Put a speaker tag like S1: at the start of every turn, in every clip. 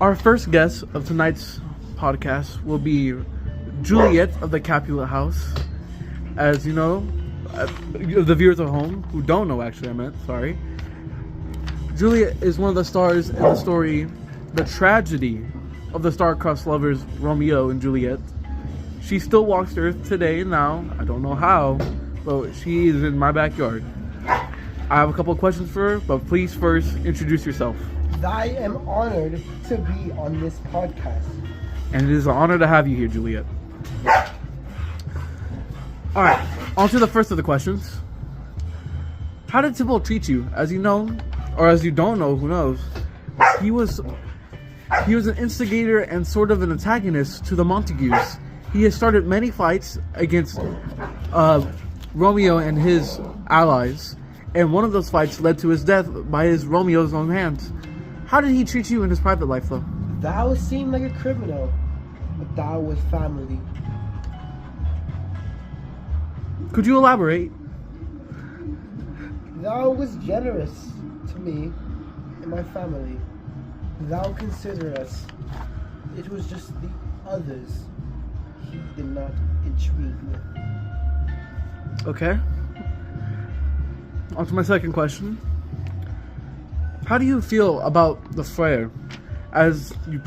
S1: Our first guest of tonight's podcast will be Juliet of the Capulet House. As you know, the viewers at home who don't know, sorry. Juliet is one of the stars in the story, The Tragedy of the Star-Crossed Lovers, Romeo and Juliet. She still walks the earth today now. I don't know how, but she is in my backyard. I have a couple of questions for her, but please first introduce yourself.
S2: I am honored to be on this podcast.
S1: And it is an honor to have you here, Juliet. Alright, on to the first of the questions. How did Tybalt treat you? As you know, or as you don't know, who knows, he was an instigator and sort of an antagonist to the Montagues. He has started many fights against Romeo and his allies, and one of those fights led to his death by Romeo's own hands. How did he treat you in his private life, though?
S2: Thou seemed like a criminal, but thou was family.
S1: Could you elaborate?
S2: Thou was generous to me and my family. Thou considered us. It was just the others he did not intrigue with.
S1: Okay. On to my second question. How do you feel about the Freyr? As you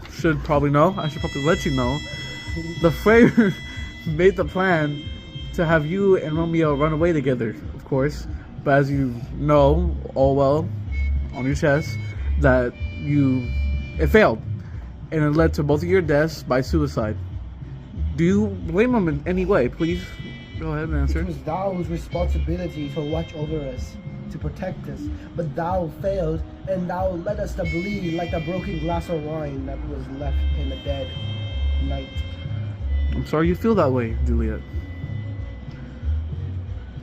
S1: should probably know, I should probably let you know, the Freyr made the plan to have you and Romeo run away together, of course. But as you know, all well, on your chest, that it failed. And it led to both of your deaths by suicide. Do you blame them in any way? Please go ahead and answer.
S2: It was thou's responsibility to watch over us, to protect us, but thou failed, and thou led us to bleed like the broken glass of wine that was left in the dead night.
S1: I'm sorry you feel that way, Juliet.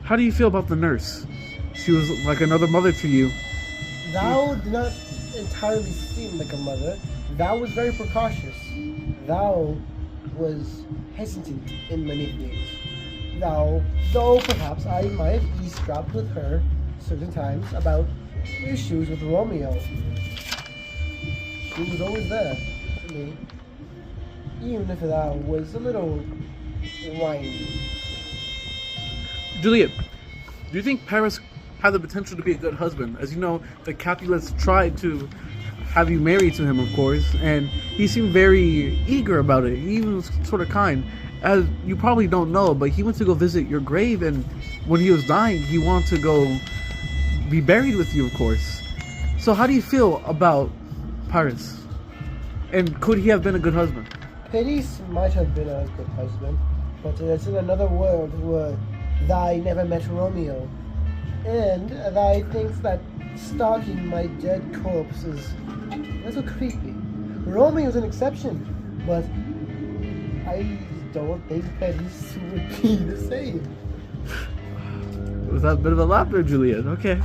S1: How do you feel about the nurse? She was like another mother to you.
S2: Thou did not entirely seem like a mother. Thou was very precautious. Thou was hesitant in many things. Though perhaps I might have eavesdropped with her certain times about issues with Romeo. He was always there for me, even if thou was a little whiny.
S1: Juliet, do you think Paris had the potential to be a good husband? As you know, the Capulets tried to have you married to him, of course, and he seemed very eager about it. He even was sort of kind. As you probably don't know, but he went to go visit your grave, and when he was dying, he wanted to go be buried with you, of course. So how do you feel about Paris? And could he have been a good husband?
S2: Paris might have been a good husband, but it's in another world where thou never met Romeo, and thou thinks that stalking my dead corpse is a little creepy. Romeo's an exception, but I don't think Paris would be the same.
S1: Was that a bit of a laugh there, Juliet? Okay.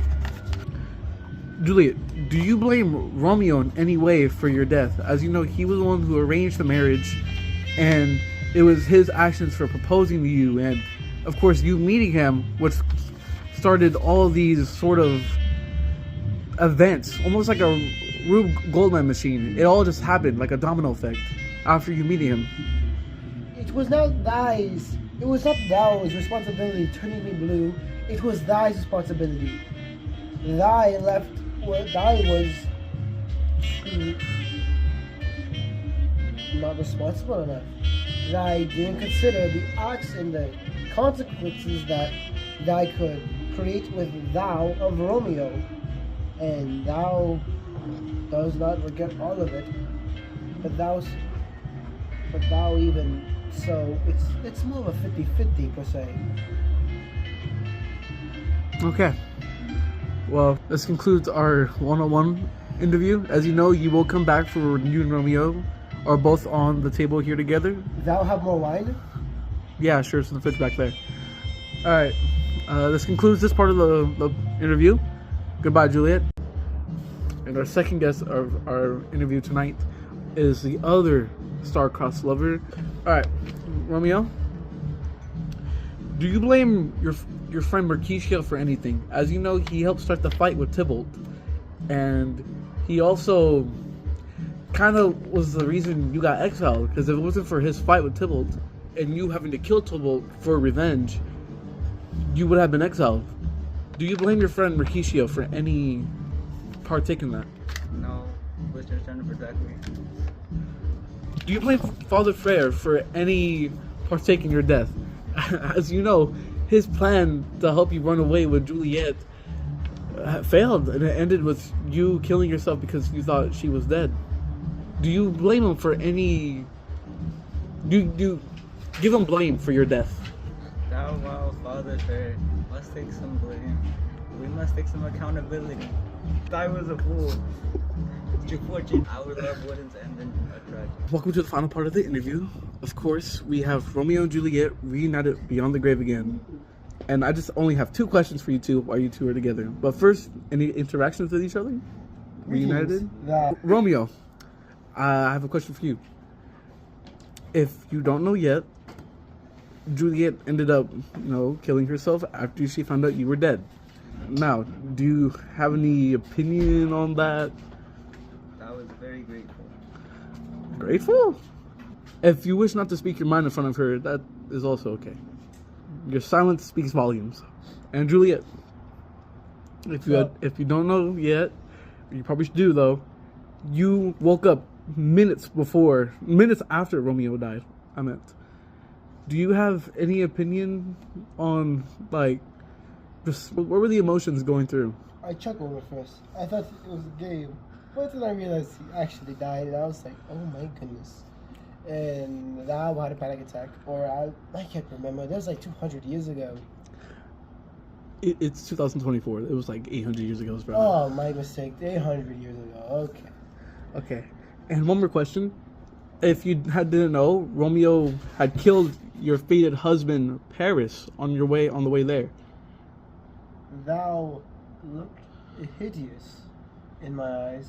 S1: Juliet, do you blame Romeo in any way for your death? As you know, he was the one who arranged the marriage, and it was his actions for proposing to you, and of course you meeting him, which started all these sort of events, almost like a Rube Goldman machine. It all just happened like a domino effect after you meeting him.
S2: It was not thou's responsibility turning me blue. It was thy's responsibility. Thy left where thy was not responsible enough. Thy didn't consider the acts and the consequences that thy could create with thou of Romeo, and thou does not regret all of it, but thou even so it's more of a 50-50 per se.
S1: Okay. Well, this concludes our one-on-one interview. As you know, you will come back for you and Romeo are both on the table here together.
S2: Thou have more wine?
S1: Yeah, sure. It's in the fridge back there. All right. This concludes this part of the interview. Goodbye, Juliet. And our second guest of our interview tonight is the other star-crossed lover. All right, Romeo. Do you blame your friend Mercutio for anything? As you know, he helped start the fight with Tybalt, and he also kind of was the reason you got exiled. Because if it wasn't for his fight with Tybalt and you having to kill Tybalt for revenge, you would have been exiled. Do you blame your friend Mercutio for any partake in that?
S3: No, he was just trying to protect me.
S1: Do you blame Father Freyr for any partake in your death? As you know, his plan to help you run away with Juliet failed, and it ended with you killing yourself because you thought she was dead. Do you blame him for any... Do you give him blame for your death?
S3: Thou, wow, Father Fair, must take some blame. We must take some accountability. I was a fool. True fortune, our love wouldn't end in a tragedy.
S1: Welcome to the final part of the interview. Of course, we have Romeo and Juliet reunited beyond the grave again. And I just only have 2 questions for you two while you two are together. But first, any interactions with each other? Reunited? Romeo, I have a question for you. If you don't know yet, Juliet ended up, killing herself after she found out you were dead. Now, do you have any opinion on that?
S3: I was very grateful.
S1: Grateful? If you wish not to speak your mind in front of her, that is also okay. Your silence speaks volumes. And Juliet, if you don't know yet, you probably do though, you woke up minutes after Romeo died. I meant. Do you have any opinion on, just what were the emotions going through?
S2: I chuckled at first. I thought it was a game. But then I realized he actually died, and I was like, oh my goodness. And now I had a panic attack. Or I can't remember. That was 200 years ago.
S1: It's 2024. It was 800 years ago.
S2: Oh, my mistake. 800 years ago.
S1: Okay. And one more question. If you didn't know, Romeo had killed your fated husband, Paris, on the way there.
S2: Thou looked hideous in my eyes.